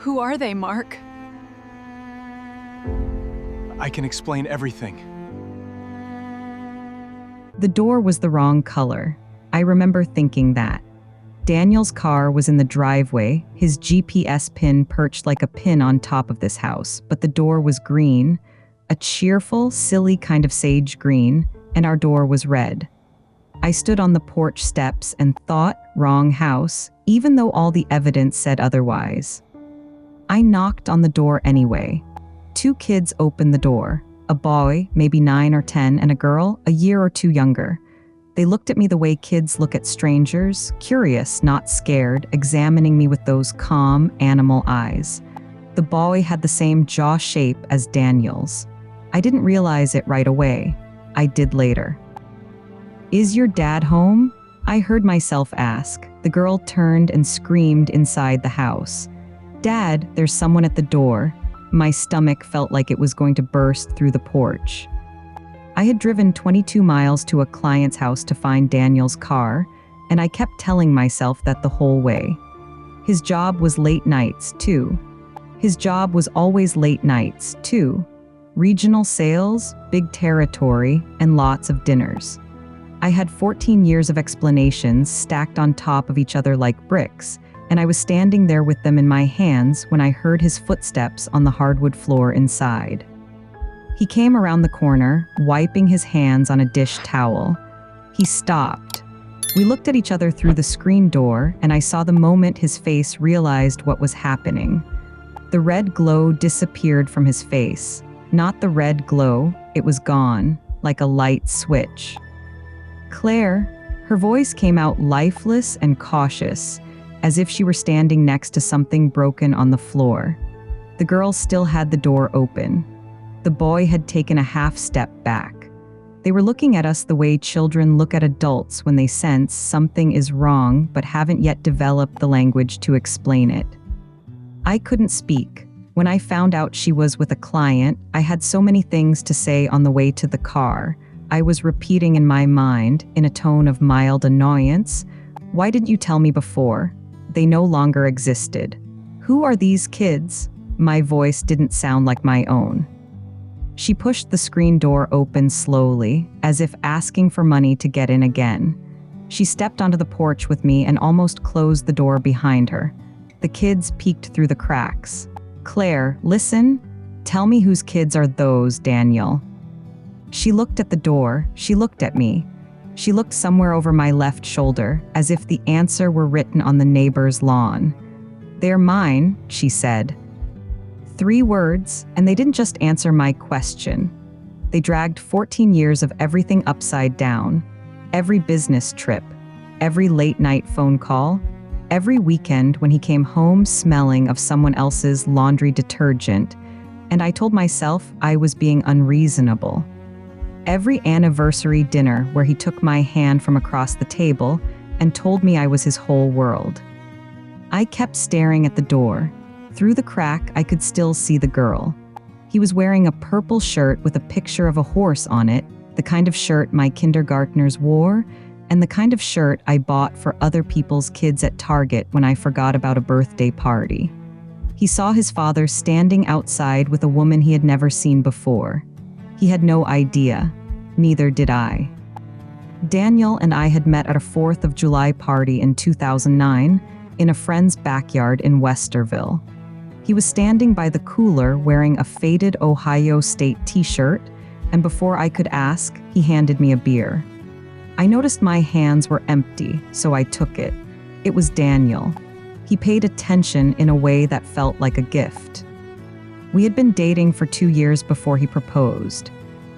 Who are they, Mark? I can explain everything. The door was the wrong color. I remember thinking that. Daniel's car was in the driveway, his GPS pin perched like a pin on top of this house, but the door was green, a cheerful, silly kind of sage green, and our door was red. I stood on the porch steps and thought, wrong house, even though all the evidence said otherwise. I knocked on the door anyway. 2 kids opened the door, a boy, maybe 9 or 10, and a girl, a year or 2 younger. They looked at me the way kids look at strangers, curious, not scared, examining me with those calm, animal eyes. The boy had the same jaw shape as Daniel's. I didn't realize it right away. I did later. "Is your dad home?" I heard myself ask. The girl turned and screamed inside the house. "Dad, there's someone at the door." My stomach felt like it was going to burst through the porch. I had driven 22 miles to a client's house to find Daniel's car, and I kept telling myself that the whole way. His job was late nights, too. His job was always late nights, too. Regional sales, big territory, and lots of dinners. I had 14 years of explanations stacked on top of each other like bricks, and I was standing there with them in my hands when I heard his footsteps on the hardwood floor inside. He came around the corner, wiping his hands on a dish towel. He stopped. We looked at each other through the screen door, and I saw the moment his face realized what was happening. The red glow disappeared from his face. Not the red glow, it was gone, like a light switch. "Claire," her voice came out lifeless and cautious, as if she were standing next to something broken on the floor. The girl still had the door open. The boy had taken a half step back. They were looking at us the way children look at adults when they sense something is wrong but haven't yet developed the language to explain it. I couldn't speak. When I found out she was with a client, I had so many things to say on the way to the car. I was repeating in my mind, in a tone of mild annoyance, "Why didn't you tell me before? They no longer existed. Who are these kids?" My voice didn't sound like my own. She pushed the screen door open slowly, as if asking for money to get in again. She stepped onto the porch with me and almost closed the door behind her. The kids peeked through the cracks. "Claire, listen. Tell me whose kids are those, Daniel." She looked at the door. She looked at me. She looked somewhere over my left shoulder, as if the answer were written on the neighbor's lawn. "They're mine," she said. 3 words, and they didn't just answer my question. They dragged 14 years of everything upside down. Every business trip, every late-night phone call, every weekend when he came home smelling of someone else's laundry detergent, and I told myself I was being unreasonable. Every anniversary dinner where he took my hand from across the table and told me I was his whole world. I kept staring at the door. Through the crack, I could still see the girl. He was wearing a purple shirt with a picture of a horse on it, the kind of shirt my kindergartners wore, and the kind of shirt I bought for other people's kids at Target when I forgot about a birthday party. He saw his father standing outside with a woman he had never seen before. He had no idea. Neither did I. Daniel and I had met at a 4th of July party in 2009 in a friend's backyard in Westerville. He was standing by the cooler wearing a faded Ohio State t-shirt, and before I could ask, he handed me a beer. I noticed my hands were empty, so I took it. It was Daniel. He paid attention in a way that felt like a gift. We had been dating for 2 years before he proposed.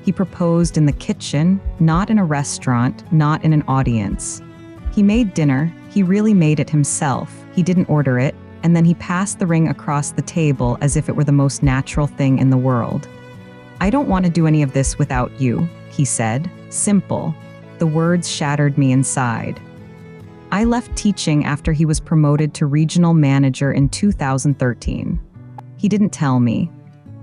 He proposed in the kitchen, not in a restaurant, not in an audience. He made dinner. He really made it himself. He didn't order it, and then he passed the ring across the table as if it were the most natural thing in the world. "I don't want to do any of this without you," he said. Simple. The words shattered me inside. I left teaching after he was promoted to regional manager in 2013. He didn't tell me.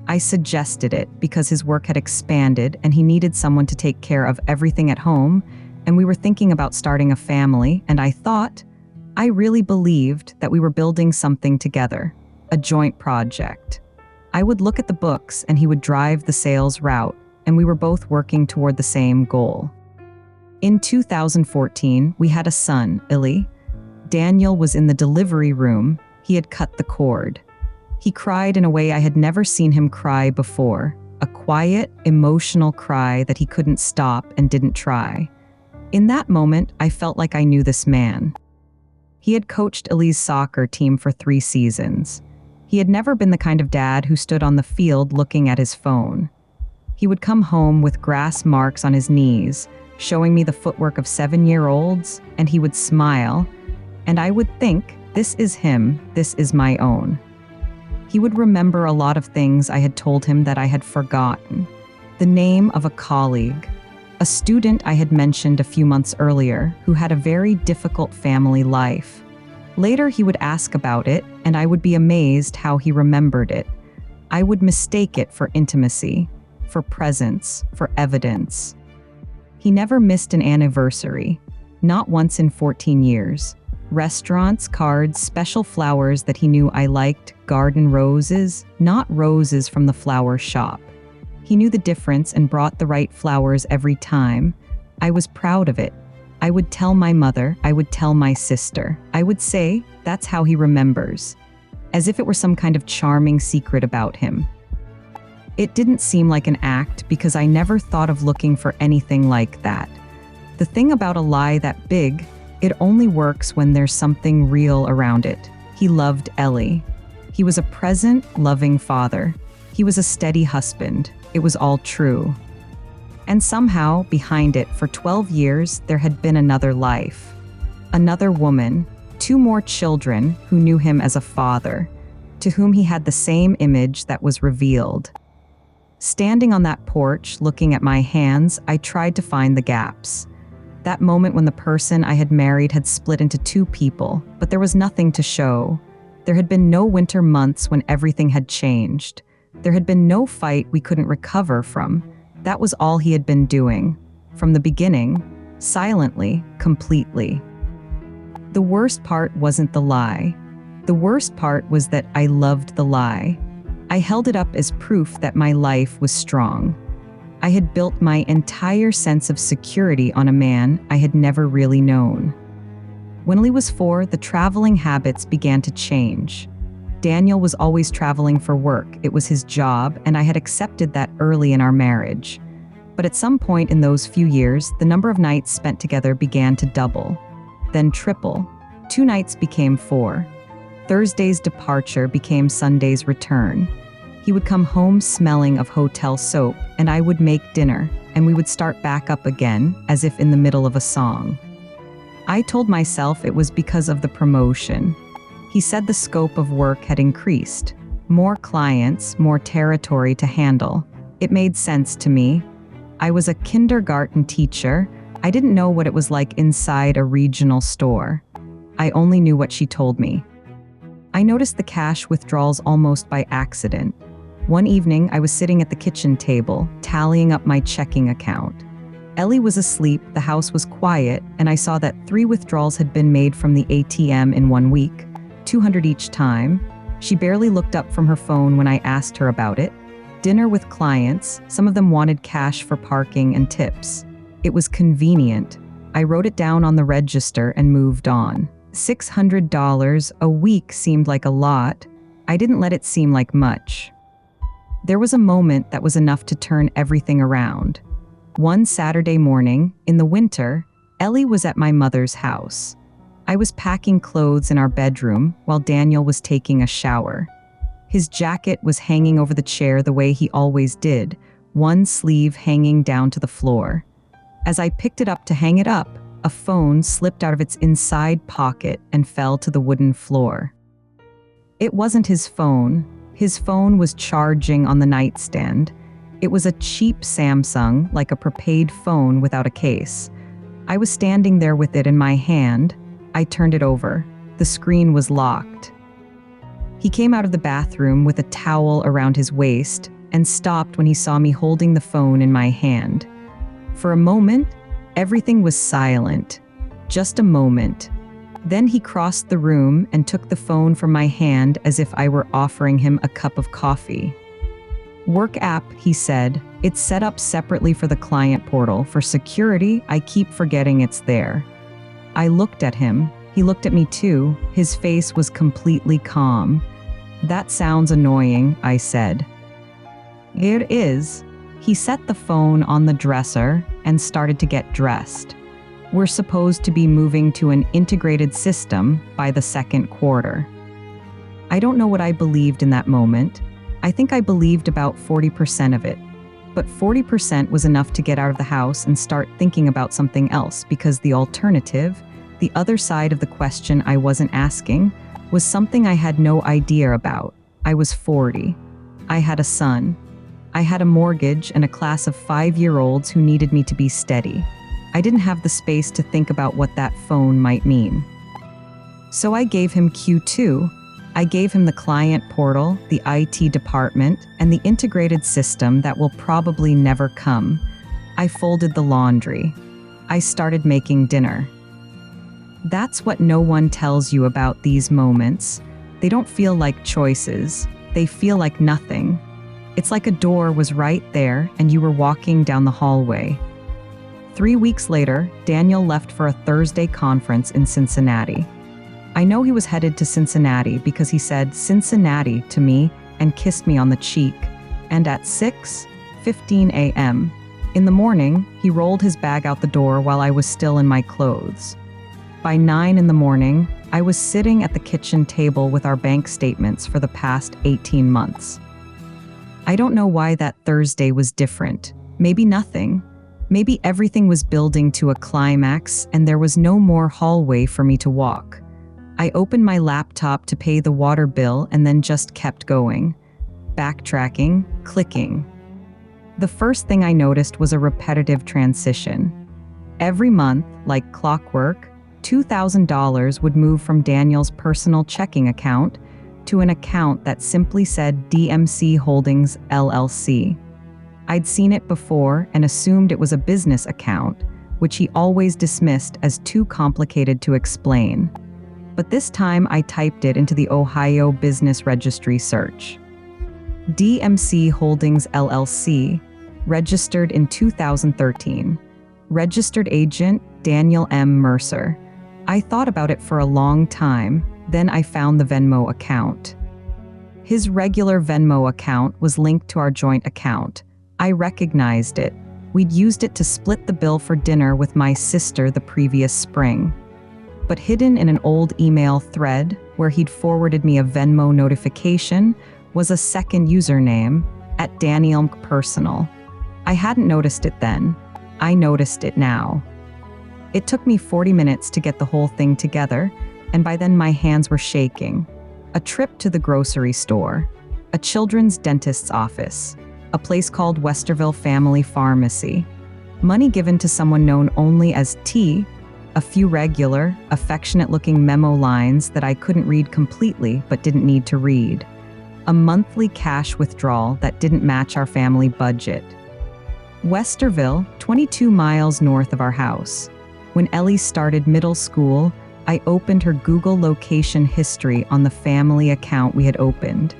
I suggested it because his work had expanded and he needed someone to take care of everything at home, and we were thinking about starting a family, and I really believed that we were building something together, a joint project. I would look at the books and he would drive the sales route, and we were both working toward the same goal. In 2014, we had a son, Illy. Daniel was in the delivery room. He had cut the cord. He cried in a way I had never seen him cry before, a quiet, emotional cry that he couldn't stop and didn't try. In that moment, I felt like I knew this man. He had coached Illy's soccer team for 3 seasons. He had never been the kind of dad who stood on the field looking at his phone. He would come home with grass marks on his knees, showing me the footwork of 7-year-olds, and he would smile, and I would think, this is him, this is my own. He would remember a lot of things I had told him that I had forgotten. The name of a colleague, a student I had mentioned a few months earlier who had a very difficult family life. Later he would ask about it, and I would be amazed how he remembered it. I would mistake it for intimacy, for presence, for evidence. He never missed an anniversary, not once in 14 years. Restaurants, cards, special flowers that he knew I liked, garden roses, not roses from the flower shop. He knew the difference and brought the right flowers every time. I was proud of it. I would tell my mother, I would tell my sister. I would say, that's how he remembers, as if it were some kind of charming secret about him. It didn't seem like an act because I never thought of looking for anything like that. The thing about a lie that big, it only works when there's something real around it. He loved Ellie. He was a present, loving father. He was a steady husband. It was all true. And somehow, behind it, for 12 years, there had been another life. Another woman, 2 more children who knew him as a father, to whom he had the same image that was revealed. Standing on that porch, looking at my hands, I tried to find the gaps. That moment when the person I had married had split into 2 people, but there was nothing to show. There had been no winter months when everything had changed. There had been no fight we couldn't recover from. That was all he had been doing. From the beginning, silently, completely. The worst part wasn't the lie. The worst part was that I loved the lie. I held it up as proof that my life was strong. I had built my entire sense of security on a man I had never really known. When Lee was 4, the traveling habits began to change. Daniel was always traveling for work. It was his job, and I had accepted that early in our marriage. But at some point in those few years, the number of nights spent together began to double, then triple. 2 nights became 4. Thursday's departure became Sunday's return. He would come home smelling of hotel soap, and I would make dinner, and we would start back up again, as if in the middle of a song. I told myself it was because of the promotion. He said the scope of work had increased. More clients, more territory to handle. It made sense to me. I was a kindergarten teacher. I didn't know what it was like inside a regional store. I only knew what she told me. I noticed the cash withdrawals almost by accident. One evening, I was sitting at the kitchen table, tallying up my checking account. Ellie was asleep, the house was quiet, and I saw that 3 withdrawals had been made from the ATM in 1 week, $200 each time. She barely looked up from her phone when I asked her about it. Dinner with clients, some of them wanted cash for parking and tips. It was convenient. I wrote it down on the register and moved on. $600 a week seemed like a lot. I didn't let it seem like much. There was a moment that was enough to turn everything around. One Saturday morning, in the winter, Ellie was at my mother's house. I was packing clothes in our bedroom while Daniel was taking a shower. His jacket was hanging over the chair the way he always did, one sleeve hanging down to the floor. As I picked it up to hang it up, a phone slipped out of its inside pocket and fell to the wooden floor. It wasn't his phone. His phone was charging on the nightstand. It was a cheap Samsung, like a prepaid phone without a case. I was standing there with it in my hand. I turned it over. The screen was locked. He came out of the bathroom with a towel around his waist and stopped when he saw me holding the phone in my hand. For a moment, everything was silent. Just a moment. Then he crossed the room and took the phone from my hand as if I were offering him a cup of coffee. "Work app," he said. "It's set up separately for the client portal. For security, I keep forgetting it's there." I looked at him. He looked at me too. His face was completely calm. "That sounds annoying," I said. "It is." He set the phone on the dresser and started to get dressed. "We're supposed to be moving to an integrated system by the second quarter." I don't know what I believed in that moment. I think I believed about 40% of it. But 40% was enough to get out of the house and start thinking about something else, because the alternative, the other side of the question I wasn't asking, was something I had no idea about. I was 40. I had a son. I had a mortgage and a class of 5-year-olds who needed me to be steady. I didn't have the space to think about what that phone might mean. So I gave him Q2. I gave him the client portal, the IT department, and the integrated system that will probably never come. I folded the laundry. I started making dinner. That's what no one tells you about these moments. They don't feel like choices. They feel like nothing. It's like a door was right there and you were walking down the hallway. 3 weeks later, Daniel left for a Thursday conference in Cincinnati. I know he was headed to Cincinnati because he said Cincinnati to me and kissed me on the cheek. And at 6:15 a.m. in the morning, he rolled his bag out the door while I was still in my clothes. By 9 in the morning, I was sitting at the kitchen table with our bank statements for the past 18 months. I don't know why that Thursday was different. Maybe nothing. Maybe everything was building to a climax and there was no more hallway for me to walk. I opened my laptop to pay the water bill and then just kept going. Backtracking, clicking. The first thing I noticed was a repetitive transition. Every month, like clockwork, $2,000 would move from Daniel's personal checking account to an account that simply said DMC Holdings LLC. I'd seen it before and assumed it was a business account, which he always dismissed as too complicated to explain. But this time I typed it into the Ohio Business Registry search. DMC Holdings LLC, registered in 2013. Registered agent Daniel M. Mercer. I thought about it for a long time, then I found the Venmo account. His regular Venmo account was linked to our joint account. I recognized it. We'd used it to split the bill for dinner with my sister the previous spring. But hidden in an old email thread where he'd forwarded me a Venmo notification was a second username, @DanielMCpersonal. I hadn't noticed it then. I noticed it now. It took me 40 minutes to get the whole thing together, and by then my hands were shaking. A trip to the grocery store, a children's dentist's office, a place called Westerville Family Pharmacy, money given to someone known only as T, a few regular, affectionate-looking memo lines that I couldn't read completely but didn't need to read, a monthly cash withdrawal that didn't match our family budget. Westerville, 22 miles north of our house. When Ellie started middle school, I opened her Google location history on the family account we had opened.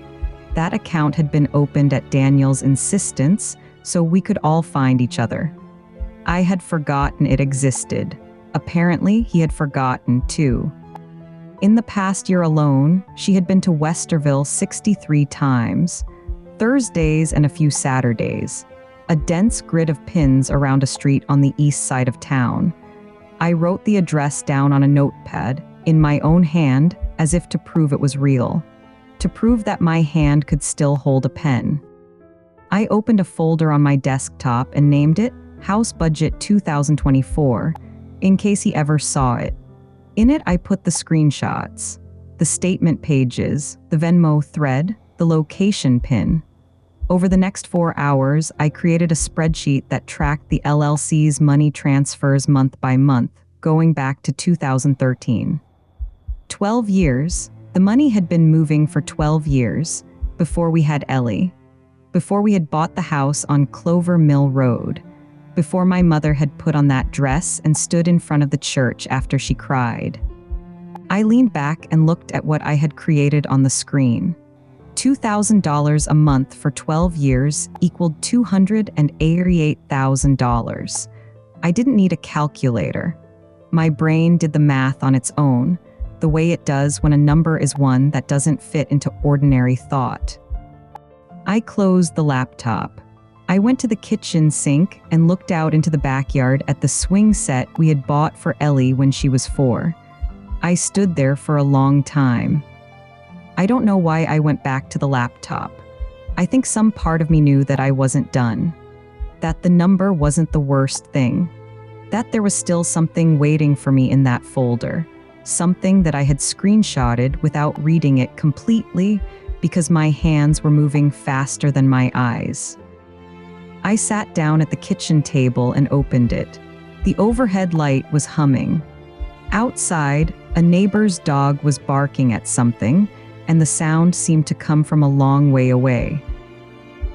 That account had been opened at Daniel's insistence, so we could all find each other. I had forgotten it existed. Apparently, he had forgotten too. In the past year alone, she had been to Westerville 63 times, Thursdays and a few Saturdays, a dense grid of pins around a street on the east side of town. I wrote the address down on a notepad, in my own hand, as if to prove it was real, to prove that my hand could still hold a pen. I opened a folder on my desktop and named it House Budget 2024, in case he ever saw it. In it, I put the screenshots, the statement pages, the Venmo thread, the location pin. Over the next 4 hours, I created a spreadsheet that tracked the LLC's money transfers month by month, going back to 2013. 12 years. The money had been moving for 12 years, before we had Ellie, before we had bought the house on Clover Mill Road, before my mother had put on that dress and stood in front of the church after she cried. I leaned back and looked at what I had created on the screen. $2,000 a month for 12 years equaled $288,000. I didn't need a calculator. My brain did the math on its own, the way it does when a number is one that doesn't fit into ordinary thought. I closed the laptop. I went to the kitchen sink and looked out into the backyard at the swing set we had bought for Ellie when she was 4. I stood there for a long time. I don't know why I went back to the laptop. I think some part of me knew that I wasn't done, that the number wasn't the worst thing, that there was still something waiting for me in that folder, something that I had screenshotted without reading it completely because my hands were moving faster than my eyes. I sat down at the kitchen table and opened it. The overhead light was humming. Outside, a neighbor's dog was barking at something, and the sound seemed to come from a long way away.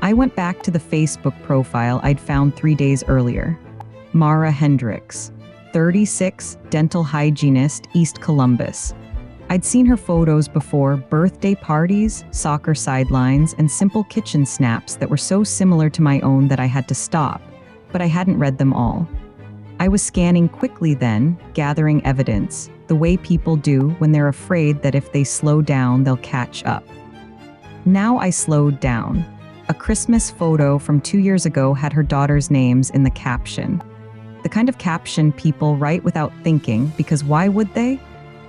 I went back to the Facebook profile I'd found 3 days earlier. Mara Hendris, 36, dental hygienist, East Columbus. I'd seen her photos before, birthday parties, soccer sidelines, and simple kitchen snaps that were so similar to my own that I had to stop, but I hadn't read them all. I was scanning quickly then, gathering evidence, the way people do when they're afraid that if they slow down, they'll catch up. Now I slowed down. A Christmas photo from 2 years ago had her daughter's names in the caption. The kind of caption people write without thinking, because why would they?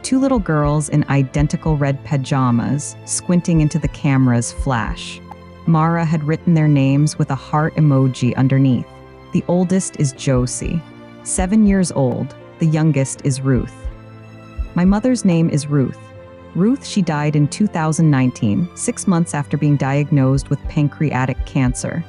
2 little girls in identical red pajamas, squinting into the camera's flash. Mara had written their names with a heart emoji underneath. The oldest is Josie, 7 years old. The youngest is Ruth. My mother's name is Ruth. Ruth, she died in 2019, 6 months after being diagnosed with pancreatic cancer.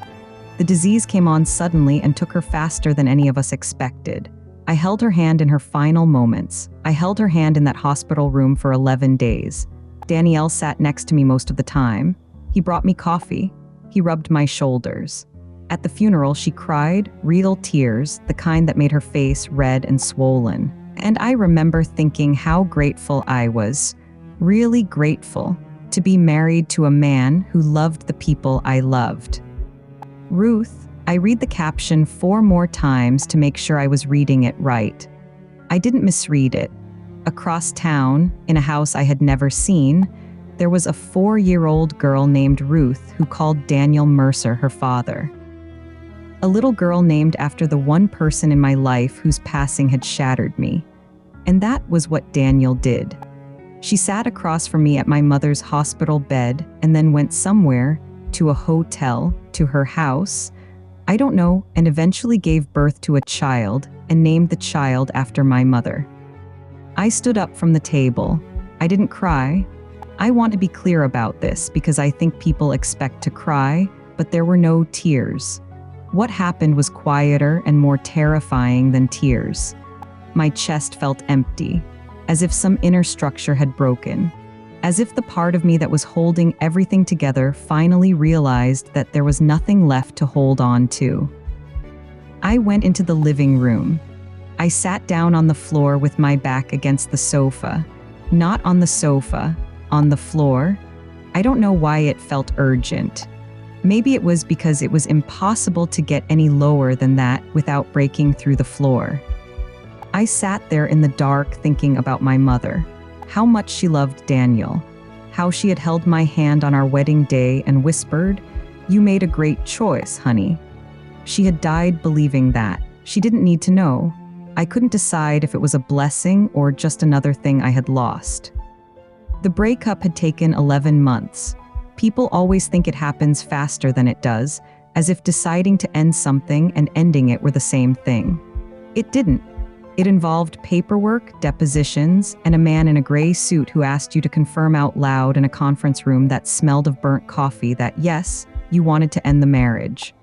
The disease came on suddenly and took her faster than any of us expected. I held her hand in her final moments. I held her hand in that hospital room for 11 days. Danielle sat next to me most of the time. He brought me coffee. He rubbed my shoulders. At the funeral, she cried, real tears, the kind that made her face red and swollen. And I remember thinking how grateful I was, really grateful, to be married to a man who loved the people I loved. Ruth, I read the caption 4 more times to make sure I was reading it right. I didn't misread it. Across town, in a house I had never seen, there was a 4-year-old girl named Ruth who called Daniel Mercer her father. A little girl named after the one person in my life whose passing had shattered me. And that was what Daniel did. She sat across from me at my mother's hospital bed and then went somewhere, to a hotel, to her house, I don't know, and eventually gave birth to a child and named the child after my mother. I stood up from the table. I didn't cry. I want to be clear about this because I think people expect to cry, but there were no tears. What happened was quieter and more terrifying than tears. My chest felt empty, as if some inner structure had broken, as if the part of me that was holding everything together finally realized that there was nothing left to hold on to. I went into the living room. I sat down on the floor with my back against the sofa. Not on the sofa, on the floor. I don't know why it felt urgent. Maybe it was because it was impossible to get any lower than that without breaking through the floor. I sat there in the dark thinking about my mother, how much she loved Daniel, how she had held my hand on our wedding day and whispered, "You made a great choice, honey." She had died believing that. She didn't need to know. I couldn't decide if it was a blessing or just another thing I had lost. The breakup had taken 11 months. People always think it happens faster than it does, as if deciding to end something and ending it were the same thing. It didn't. It involved paperwork, depositions, and a man in a gray suit who asked you to confirm out loud in a conference room that smelled of burnt coffee that, yes, you wanted to end the marriage.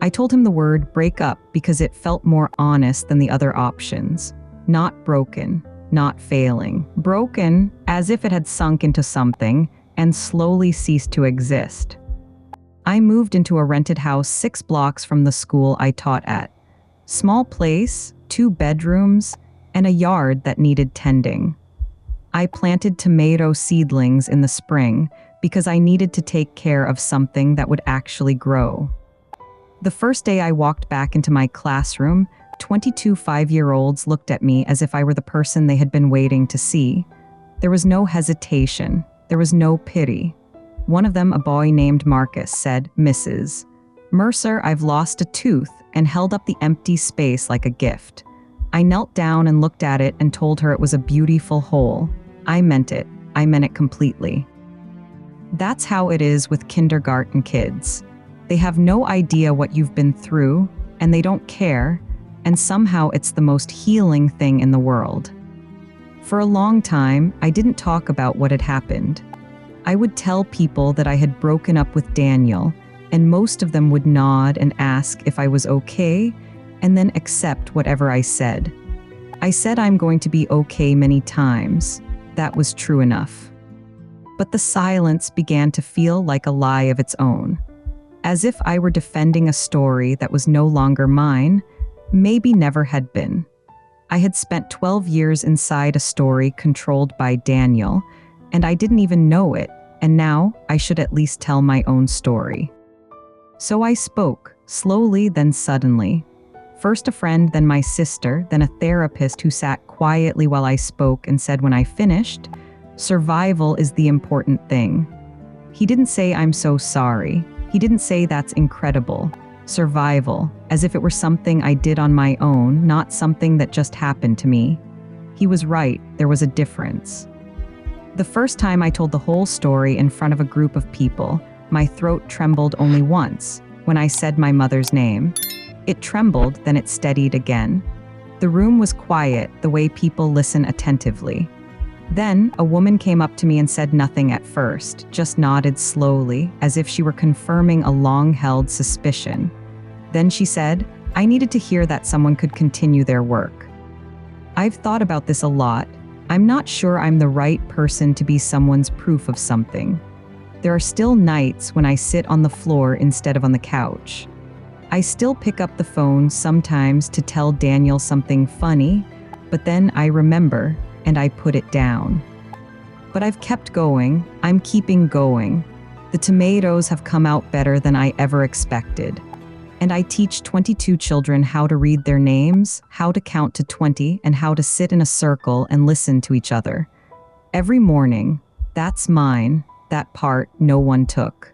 I told him the word break up because it felt more honest than the other options. Not broken, not failing. Broken as if it had sunk into something and slowly ceased to exist. I moved into a rented house 6 blocks from the school I taught at. Small place, 2 bedrooms, and a yard that needed tending. I planted tomato seedlings in the spring because I needed to take care of something that would actually grow. The first day I walked back into my classroom, 22 5-year-olds looked at me as if I were the person they had been waiting to see. There was no hesitation. There was no pity. One of them, a boy named Marcus, said, "Mrs. Mercer, I've lost a tooth," and held up the empty space like a gift. I knelt down and looked at it and told her it was a beautiful hole. I meant it. I meant it completely. That's how it is with kindergarten kids. They have no idea what you've been through, and they don't care, and somehow it's the most healing thing in the world. For a long time, I didn't talk about what had happened. I would tell people that I had broken up with Daniel, and most of them would nod and ask if I was okay, and then accept whatever I said. I said I'm going to be okay many times. That was true enough. But the silence began to feel like a lie of its own. As if I were defending a story that was no longer mine, maybe never had been. I had spent 12 years inside a story controlled by Daniel, and I didn't even know it, and now I should at least tell my own story. So I spoke, slowly then suddenly. First a friend, then my sister, then a therapist who sat quietly while I spoke and said when I finished, "Survival is the important thing." He didn't say "I'm so sorry." He didn't say "That's incredible." Survival, as if it were something I did on my own, not something that just happened to me. He was right, there was a difference. The first time I told the whole story in front of a group of people, my throat trembled only once, when I said my mother's name. It trembled, then it steadied again. The room was quiet, the way people listen attentively. Then, a woman came up to me and said nothing at first, just nodded slowly, as if she were confirming a long-held suspicion. Then she said, "I needed to hear that someone could continue their work." I've thought about this a lot. I'm not sure I'm the right person to be someone's proof of something. There are still nights when I sit on the floor instead of on the couch. I still pick up the phone sometimes to tell Daniel something funny, but then I remember and I put it down. But I've kept going. I'm keeping going. The tomatoes have come out better than I ever expected. And I teach 22 children how to read their names, how to count to 20, and how to sit in a circle and listen to each other. Every morning. That's mine. That part no one took.